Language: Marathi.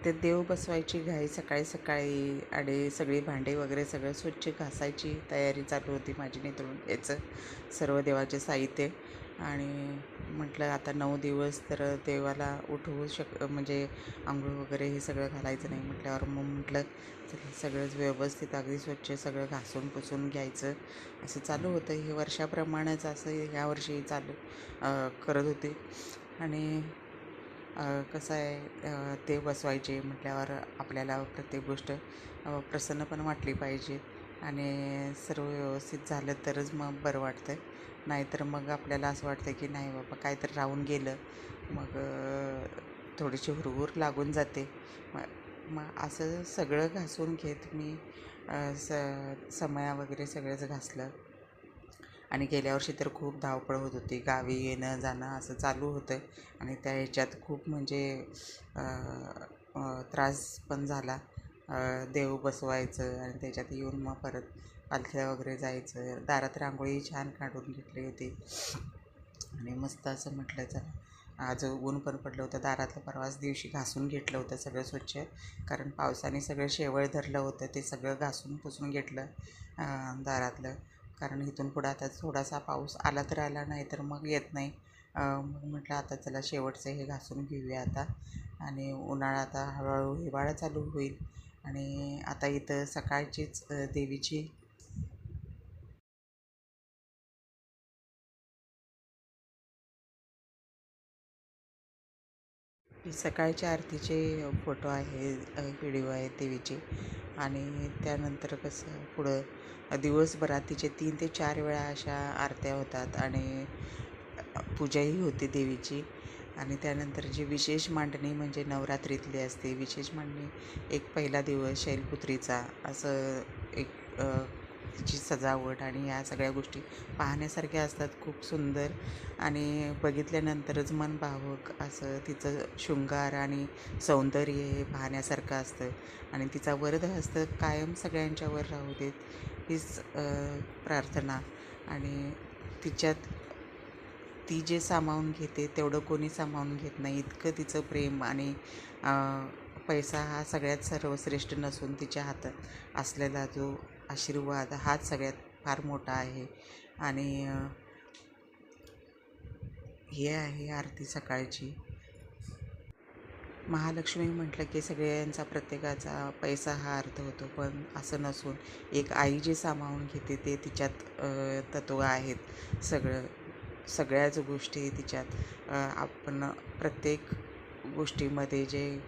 ते देव बसवायची घाई सकाळी सकाळी आणि सगळी भांडे वगैरे सगळं स्वच्छ घासायची तयारी चालू होती माझी नितळून याचं सर्व देवाचे साहित्य. आणि म्हटलं आता 9 दिवस तर देवाला उठवू म्हणजे आंघोळ वगैरे हे सगळं घालायचं नाही म्हटल्यावर मग म्हटलं चला सगळंच व्यवस्थित अगदी स्वच्छ सगळं घासून पुसून घ्यायचं असं चालू होतं. हे वर्षाप्रमाणेच असं ह्या वर्षी चालू करत होते. आणि कसं आहे ते बसवायचे म्हटल्यावर आपल्याला प्रत्येक गोष्ट प्रसन्न पण वाटली पाहिजे आणि सर्व व्यवस्थित झालं तरच मग बरं वाटतं. नाहीतर मग आपल्याला असं वाटतं की नाही बाबा काहीतरी राहून गेलं मग थोडीशी हुरहुर लागून जाते. मग असं सगळं घासून घेत मी समया वगैरे सगळंच घासलं. आणि गेल्या वर्षी तर खूप धावपळ होत होती, गावी येणं जाणं असं चालू होतं. आणि त्या ह्याच्यात खूप म्हणजे त्रास पण झाला. देव बसवायचं आणि त्याच्यात येऊन मग परत पालख्या वगैरे जायचं. दारात रांगोळी छान काढून घेतली होती आणि मस्त असं म्हटलं चला आज ऊन पण पडलं होतं. दारातलं परवाच दिवशी घासून घेतलं होतं सगळं स्वच्छ, कारण पावसाने सगळं शेवळ धरलं होतं. ते सगळं घासून पुसून घेतलं दारातलं, कारण इथून पुढं आता थोडासा पाऊस आला तर आला, नाही तर मग येत नाही. मग म्हटलं आता चला शेवटचं हे घासून घेऊया आता. आणि उन्हाळा आता हळूहळू हिवाळा चालू होईल. आणि आता इथं सकाळचीच देवीची सकाळच्या आरतीचे फोटो आहे, व्हिडिओ आहे देवीचे. आणि त्यानंतर कसं पुढं दिवसभरात तिचे 3 ते 4 वेळा अशा आरत्या होतात आणि पूजाही होते देवीची. आणि त्यानंतर जी विशेष मांडणी म्हणजे नवरात्रीतली असते विशेष मांडणी, एक पहिला दिवस शैलपुत्रीचा असं एक तिची सजावट आणि ह्या सगळ्या गोष्टी पाहण्यासारख्या असतात, खूप सुंदर. आणि बघितल्यानंतरच मन भावुक असं तिचं शृंगार आणि सौंदर्य हे पाहण्यासारखं असतं. आणि तिचा वरदहस्त कायम सगळ्यांच्यावर राहू देत हीच प्रार्थना. आणि तिच्यात ती जे सामावून घेते तेवढं कोणी सामावून घेत नाही, इतकं तिचं प्रेम. आणि पैसा हा सगळ्यात सर्वश्रेष्ठ नसून तिच्या हातात असलेला जो आशीर्वाद हाच सगळ्यात फार मोठा आहे. आणि हे आहे आरती सकाळची. महालक्ष्मी म्हटलं की सगळ्यांचा प्रत्येकाचा पैसा हा अर्थ होतो, पण असं नसून एक आई जे सामावून घेते ते तिच्यात तत्त्व आहेत. सगळ्याच गोष्टी तिच्यात आपण प्रत्येक गोष्टीमध्ये जे